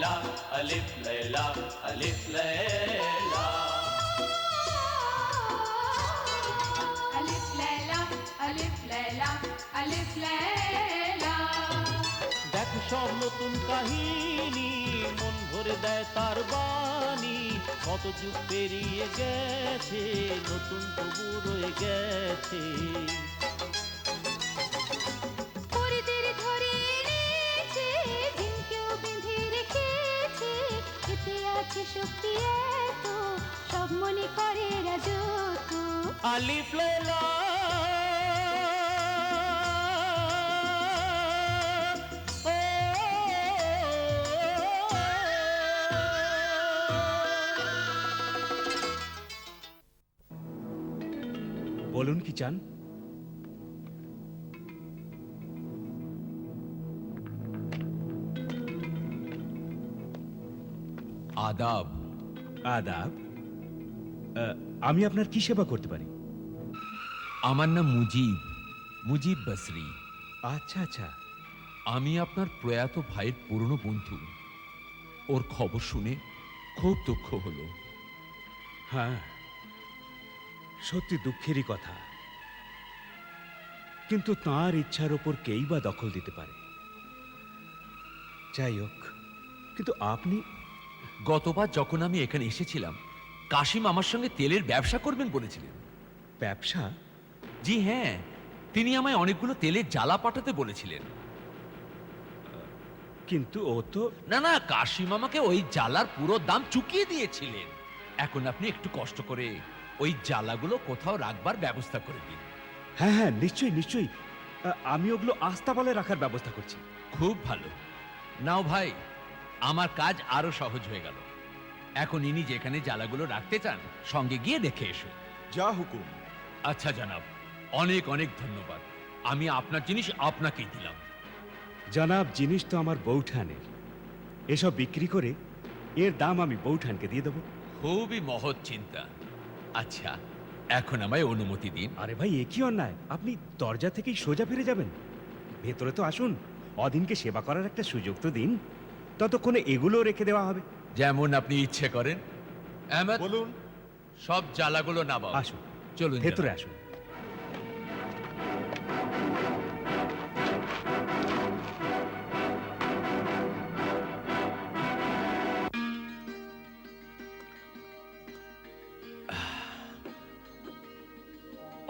लैला अलिफ लैला अलिफ लैला अलिफ लैला अलिफ लैला अलिफ लैला। দেখো সব নতুন কাহিনী মন ভরে দেয় তার বাণী কত যুগ পেরিয়ে গেছে নতুন তবু রয়ে গেছে পরিদের ধরে এনেছে ঝিমকেও বেঁধে রেখেছে এতে আছে শক্তি এত সব মনে করে রাজত্ব। আলিফ লায়লা বলুন কি চান? আদাব। আদাব। আমি আপনার কি সেবা করতে পারি? আমার নাম মুজিব, মুজিব বসরি। আচ্ছা আচ্ছা। আমি আপনার প্রয়াত ভাইয়ের পুরনো বন্ধু। ওর খবর শুনে খুব দুঃখ হলো। হ্যাঁ, সত্যি দুঃখেরই কথা, কিন্তু তাঁর ইচ্ছার ওপর কেই বা দখল দিতে পারে। যাই হোক, কিন্তু আপনি গতবার যখন আমি এখানে এসেছিলাম কাশিম আমার সঙ্গে তেলের ব্যবসা করবেন বলেছিলেন। ব্যবসা? জি হ্যাঁ, তিনি আমায় অনেকগুলো তেলের জ্বালা পাঠাতে বলেছিলেন। কিন্তু ও তো না না, কাশিম আমাকে ওই জ্বালার পুরো দাম চুকিয়ে দিয়েছিলেন। এখন আপনি একটু কষ্ট করে ওই জ্বালাগুলো কোথাও রাখবার ব্যবস্থা করে দিন। হ্যাঁ হ্যাঁ, নিশ্চয়ই নিশ্চয়ই, আমি ওগুলো আস্তাবলে রাখার ব্যবস্থা করছি। খুব ভালো। নাও ভাই, আমার কাজ আরো সহজ হয়ে গেল। এখন ইনি যেখানে জ্বালাগুলো রাখতে চান সঙ্গে গিয়ে দেখে এসো। যা হুকুম। আচ্ছা জানাব, অনেক অনেক ধন্যবাদ। আমি আপনার জিনিস আপনাকেই দিলাম। জনাব, জিনিস তো আমার বৌঠানের, এসব বিক্রি করে এর দাম আমি বৌঠানকে দিয়ে দেবো। খুবই মহৎ চিন্তা। আচ্ছা, এখন আমায় অনুমতি দিন। আরে ভাই, এ কি অন্যায়? আপনি দরজা থেকেই সোজা ফিরে যাবেন? ভেতরে তো আসুন, অদিনকে সেবা করার একটা সুযোগ তো দিন, ততক্ষণে এগুলো রেখে দেওয়া হবে। যেমন আপনি ইচ্ছে করেন। আহমেদ, বলুন। সব জ্বালাগুলো নামাও। আসুন, চলুন ভেতরে জনাব। আসুন।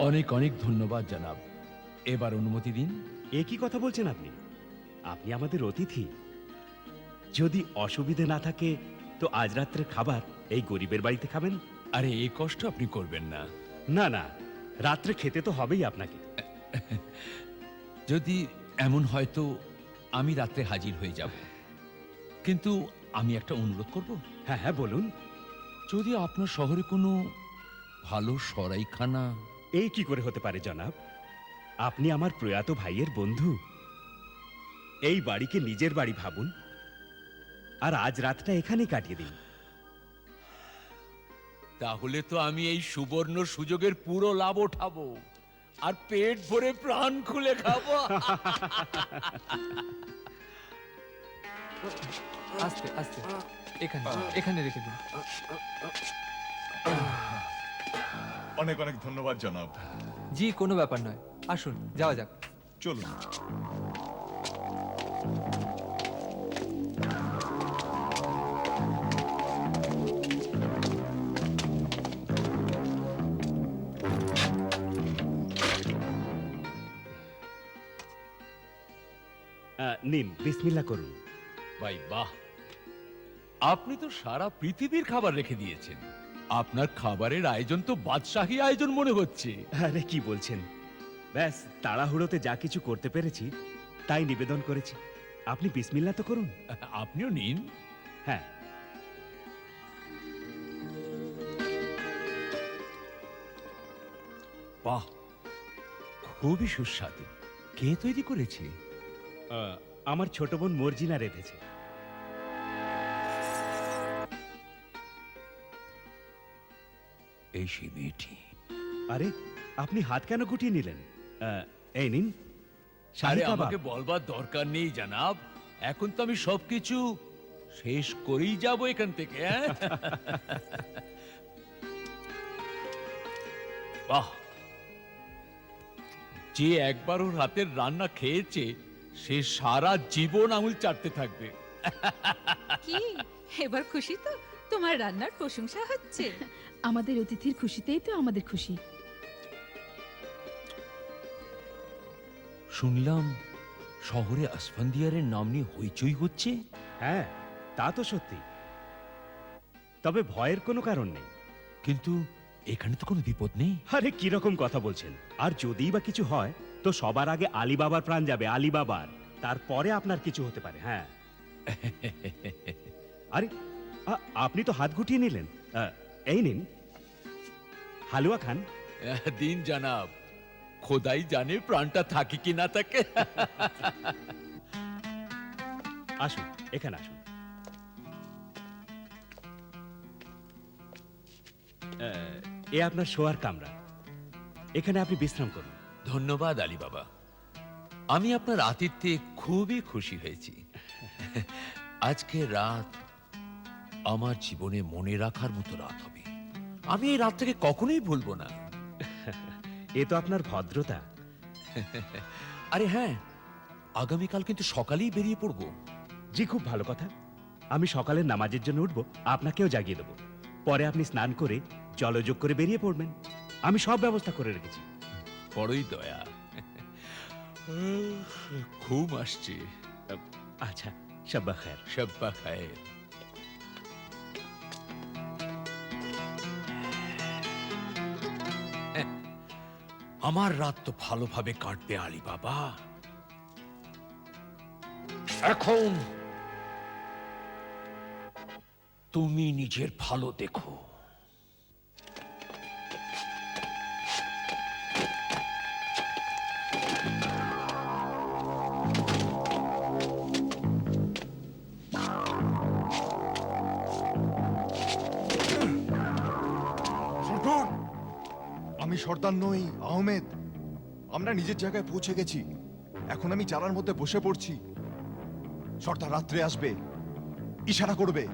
অনেক অনেক ধন্যবাদ জনাব। এবার অনুমতি দিন। এ কি কথা বলছেন আপনি? আপনি আমাদের অতিথি। যদি অসুবিধে না থাকে তো আজ রাত্রের খাবার এই গরিবের বাড়িতে খাবেন। আরে এই কষ্ট আপনি করবেন না। না না, রাত্রে খেতে তো হবেই আপনাকে। যদি এমন হয় তো আমি রাত্রে হাজির হয়ে যাব, কিন্তু আমি একটা অনুরোধ করব। হ্যাঁ হ্যাঁ, বলুন। যদি আপনার শহরে কোনো ভালো সরাইখানা। এই কি করে হতে পারে জনাব? আপনি আমার প্রয়াত ভাইয়ের বন্ধু, এই বাড়িকে নিজের বাড়ি ভাবুন, আর আজ রাতটা এখানেই কাটিয়ে দিন। তাহলে তো আমি এই সুবর্ণ সুযোগের পুরো লাভ ওঠাবো আর পেট ভরে প্রাণ খুলে খাবো। আস্তে আস্তে, এখানে এখানে রেখে দিন। অনেক অনেক ধন্যবাদ জনাব। জি, কোনো ব্যাপার নয়। আসুন, যাওয়া যাক। চলুন। নিন, বিসমিল্লাহ করুন। ভাই বাহ, আপনি তো সারা পৃথিবীর খাবার রেখে দিয়েছেন। আপনার খাবারের আয়োজন তো বাদশাহী আয়োজন মনে হচ্ছে। আরে কি বলছেন? ব্যাস, তাড়াহুড়োতে যা কিছু করতে পেরেছি তাই নিবেদন করেছি। আপনি বিসমিল্লাহ তো করুন। আপনিও নিন। হ্যাঁ। বাহ, খুবই সুস্বাদু। কে তৈরি করেছে? আমার ছোট বোন মর্জিনা রেঁধেছে। এই সেই মেয়েটি। আরে, আপনি হাত কেন গুটিয়ে নিলেন? এই নিন, শাহী আরে কাবাব। আমাকে বলবার দরকার নেই জানাব, এখন তো আমি সবকিছু শেষ করেই যাব এখান থেকে। হ্যাঁ? বাহ, যে একবার ওর হাতের রান্না খেয়েছে সে সারা জীবন আঙুল চাটতে থাকবে। কি এবার খুশি তো? তোমার রান্নার প্রশংসা হচ্ছে। আমাদের অতিথির খুশিতেই তো আমাদের খুশি। শুনলাম শহরে আসফান্দিয়ারের নাম নিয়ে হইচই হচ্ছে। হ্যাঁ, তা তো সত্যি। তবে ভয়ের কোনো কারণ নেই। কিন্তু এখানে তো কোনো বিপদ নেই। আরে কিরকম কথা বলছেন? আর যদিই বা কিছু হয় তো সবার আগে আলী বাবার প্রাণ যাবে, আলী বাবার। তারপরে আপনার কিছু হতে পারে। হ্যাঁ। আরে আপনি তো হাত গুটিয়ে নিলেন। এই নিন, হালুয়া খান। দিন জানাব, খোদাই জানে প্রাণটা থাকে কি না থাকে। আসুন, এখানে আসুন। এ আপনার শোয়ার কামরা, এখানে আপনি বিশ্রাম করুন। ধন্যবাদ আলী বাবা, আমি আপনার আতিথ্যে খুবই খুশি হয়েছি। আজকে রাত আমার জীবনে মনে রাখার মতো রাত হবে। আমি এই রাতটাকে কখনোই ভুলবো না। এ তো আপনার ভদ্রতা। আরে হ্যাঁ, আগামীকাল কিন্তু সকালেই বেরিয়ে পড়বো। জি, খুব ভালো কথা। আমি সকালের নামাজের জন্য উঠবো, আপনাকেও জাগিয়ে দেবো। পরে আপনি স্নান করে জলযোগ করে বেরিয়ে পড়বেন। আমি সব ব্যবস্থা করে রেখেছি। বড়ই দয়া। ঘুম আসছে। আচ্ছা, শাব্বা খায়ের। শাব্বা খায়ের। আমার রাত তো ভালোভাবে কাটবে আলী বাবা। এখন তুমি নিজের ভালো দেখো। সর্দার, আমি সর্দার নই, আহমেদ। আমরা নিজের জায়গায় পৌঁছে গেছি। এখন আমি চালার মধ্যে বসে পড়ছি। সর্দার রাত্রে আসবে, ইশারা করবে,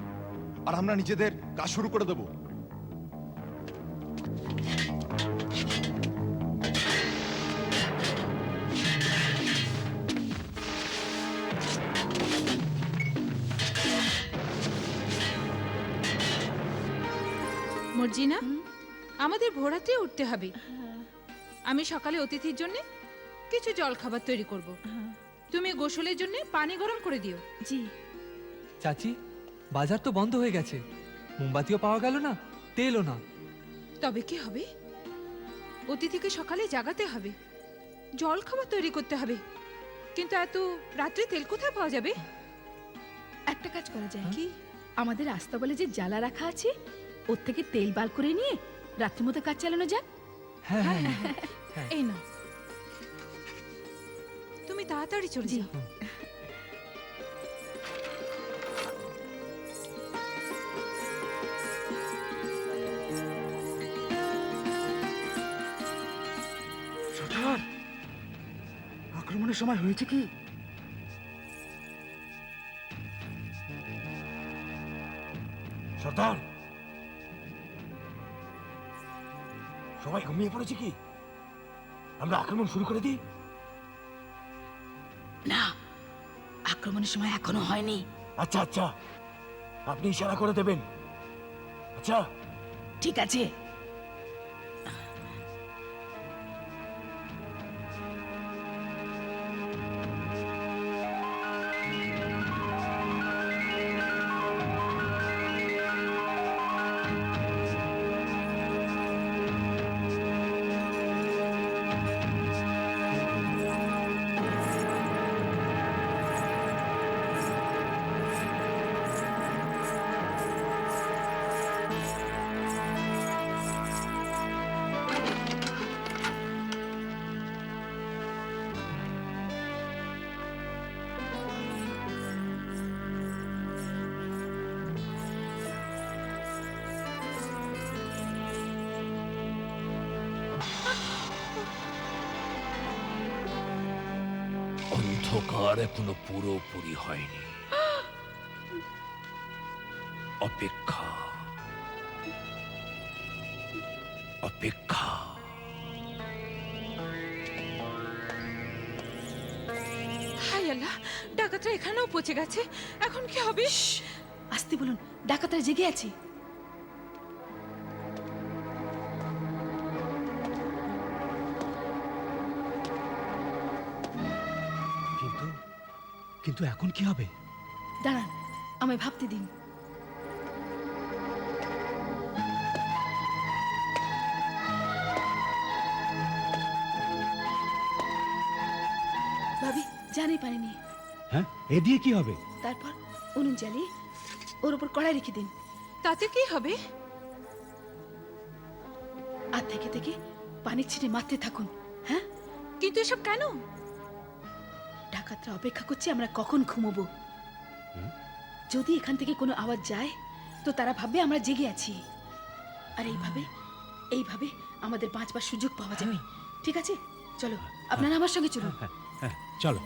আর আমরা নিজেদের কাজ শুরু করে দেব। মর্জিনা, আমাদের ভোরাতে উঠতে হবে। আমি সকালে অতিথির জন্য কিছু জল খাবার তৈরি করব। তুমি গোসলের জন্য পানি গরম করে দিও। জি। চাচি, বাজার তো বন্ধ হয়ে গেছে, মোমবাতিও পাওয়া গেল না, তেলও না। তবে কি হবে? অতিথিকে সকালে জাগাতে হবে, জল খাবার তৈরি করতে হবে। কিন্তু এত রাত্রে তেল কোথায় পাওয়া যাবে? একটা কাজ করা যায় কি? আমাদের আস্তাবলে যে জ্বালা রাখা আছে ওর থেকে তেল বার করে নিয়ে রাত্রির মতো কাজ চালানো যাক। হ্যাঁ হ্যাঁ এই না, তুমি তাড়াতাড়ি চলে যাও। সর্দার, আক্রমণের সময় হয়েছে কি? সর্দার, সবাই ঘুমিয়ে পড়েছে কি? আমরা আক্রমণ শুরু করে দিই? না, আক্রমণের সময় এখনো হয়নি। আচ্ছা আচ্ছা, আপনি ইশারা করে দেবেন। আচ্ছা, ঠিক আছে। অন্ধকার এখনো পুরোপুরি হয়নি। অপেক্ষা, অপেক্ষা। হাই আল্লাহ, ডাকাতরা এখানেও পৌঁছে গেছে। এখন কি হবে? আসতে বলুন, ডাকাতরা জেগে আছে। কিন্তু কিন্তু এখন কি হবে? দাঁড়ান, আমায় ভাবতে দিন। ভাবি, জানি পারিনি। হ্যাঁ, এ দিয়ে কি হবে? তারপর উনুন জ্বালিয়ে ওর উপর কড়াই রেখে দিন। তাতে কি হবে? আর থেকে থেকে পানির ছিটে মারতে থাকুন। হ্যাঁ, কিন্তু এসব কেন? ডাকাতরা অপেক্ষা করছে আমরা কখন ঘুমোবো। যদি এখান থেকে কোনো আওয়াজ যায় তো তারা ভাববে আমরা জেগে আছি। আর এইভাবে এইভাবে আমাদের বাঁচবার সুযোগ পাওয়া যাবে। ঠিক আছে, চলো, আপনারা আমার সঙ্গে চলুন। হ্যাঁ, চলো।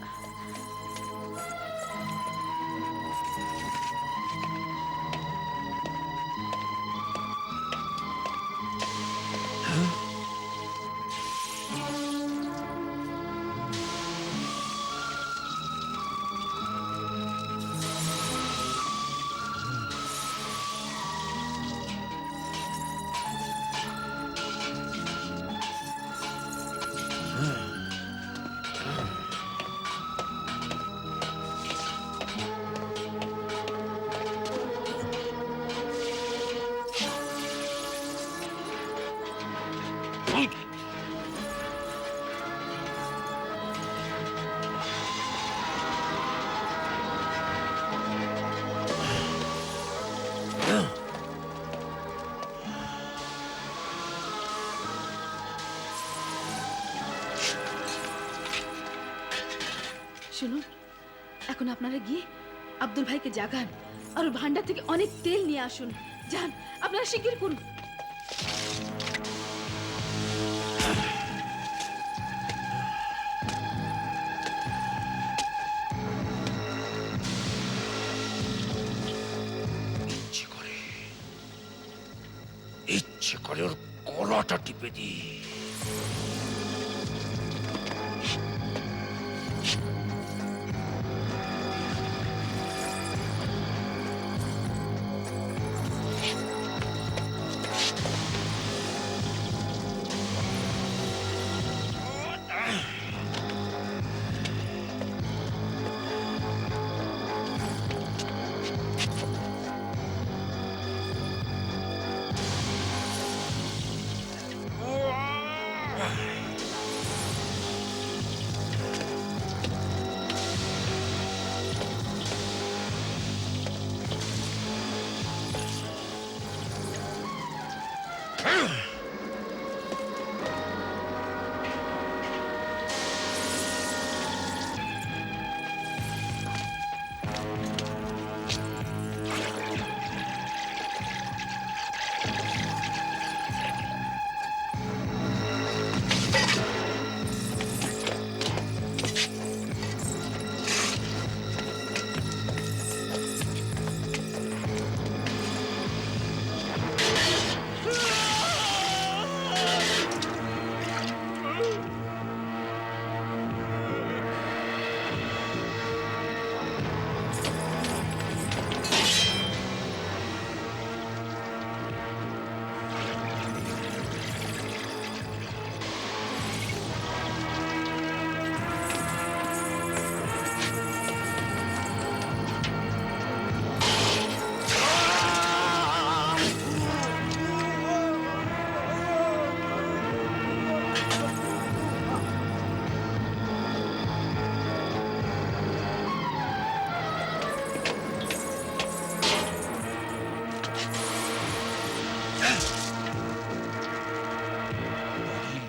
শুনুন, এখন আপনারা গিয়ে আব্দুল ভাইকে জাগান আর ওর ভান্ডার থেকে অনেক তেল নিয়ে আসুন। যান, আপনারা শিগগির করুন। ইচ্ছে করে ওর গলাটা টিপে দি।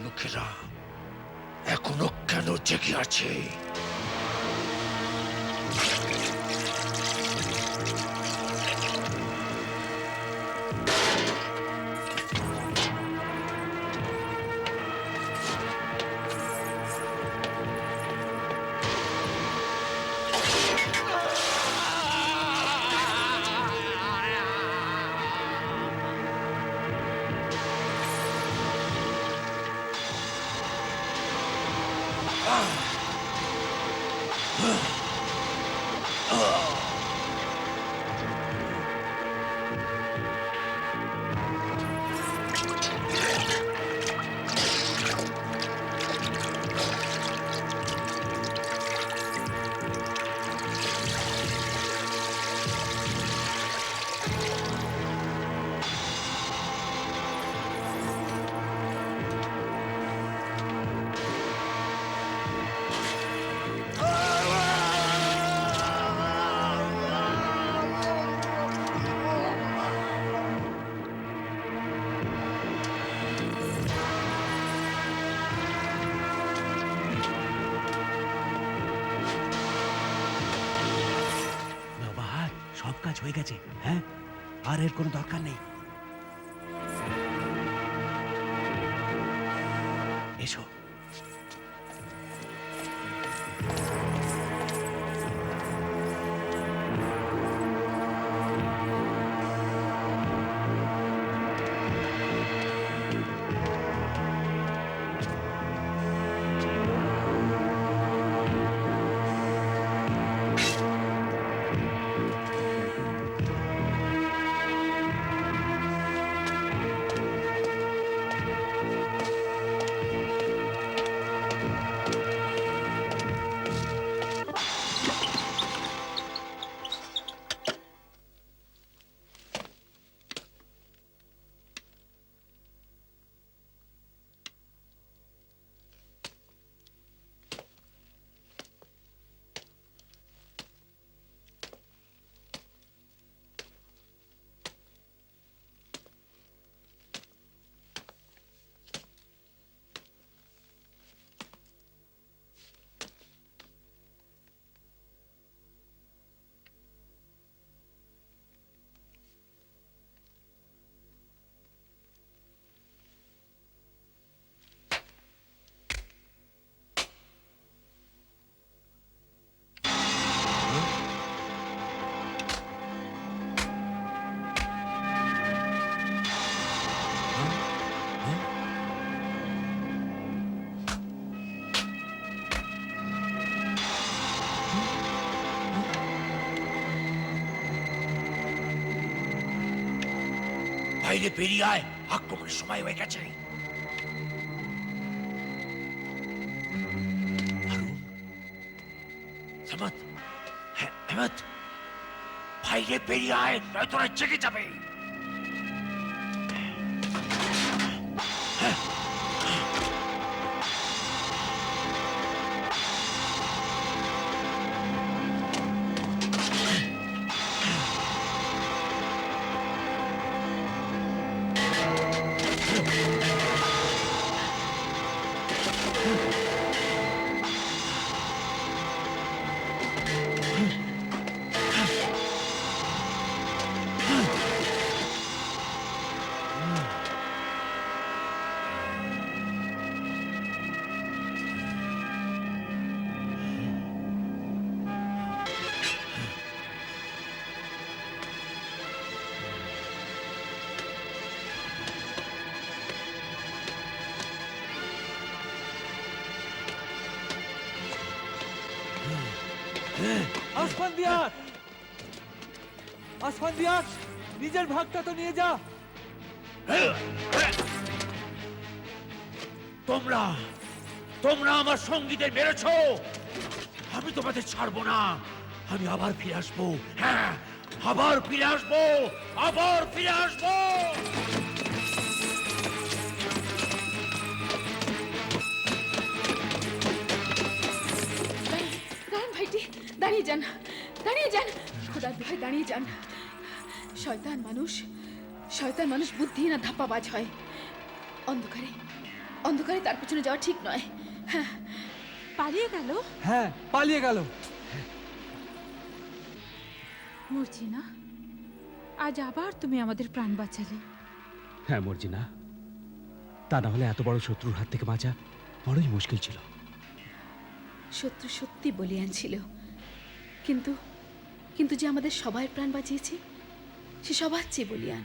লোকেরা এখনো কেন জেগে আছে? সব কাজ হয়ে গেছে। হ্যাঁ, আর এর কোনো দরকার নেই। এসো। বাইরে বেরিয়ে আয়, আক্রমণের সময় হয়ে গেছে। হারুন, হেমন্ত, হেমন্ত, বাইরে বেরিয়ে আয়, নয়তো ওরা জেগে যাবে। আসফান্দিয়ার, আসফান্দিয়ার, নিজের ভাগটা তো নিয়ে যা। তোমরা তোমরা আমার সঙ্গীদের মেরেছো, আমি তোমাদের ছাড়বো না। আমি আবার ফিরে আসবো। হ্যাঁ, আবার ফিরে আসবো, আবার ফিরে আসবো। দাঁড়ান ভাইটি, দাঁড়িয়ে যান, দাঁড়িয়ে যান, খোদার দোহাই দাঁড়িয়ে যান। শয়তান মানুষ, শয়তান মানুষ বুদ্ধিহীন আর ধাপ্পাবাজ হয়। অন্ধকারে অন্ধকারে তার পেছনে যাওয়া ঠিক নয়। হ্যাঁ, পালিয়ে গেল? হ্যাঁ, পালিয়ে গেল। মর্জিনা, আজ আবার তুমি আমাদের প্রাণ বাঁচালে। হ্যাঁ মর্জিনা, তা না হলে এত বড় শত্রুর হাত থেকে বাঁচা বড়ই মুশকিল ছিল। শত্রু সত্যি বলিয়ান ছিল, কিন্তু কিন্তু যে আমাদের সবার প্রাণ বাঁচিয়েছে সে সবার চেয়ে বলিয়ান।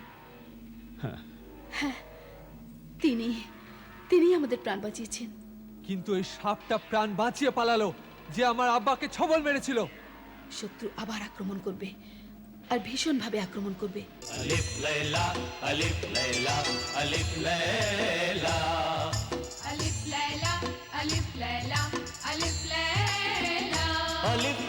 হ্যাঁ, হ্যাঁ, তিনি তিনি আমাদের প্রাণ বাঁচিয়েছেন। কিন্তু এই সাপটা প্রাণ বাঁচিয়ে পালালো যে আমার আব্বাকে ছবল মেরেছিল। শত্রু আবার আক্রমণ করবে, আর ভীষণভাবে আক্রমণ করবে। अलिफ लैला अलिफ लैला अलिफ लैला अलिफ लैला अलिफ लैला अलिफ लैला अलिफ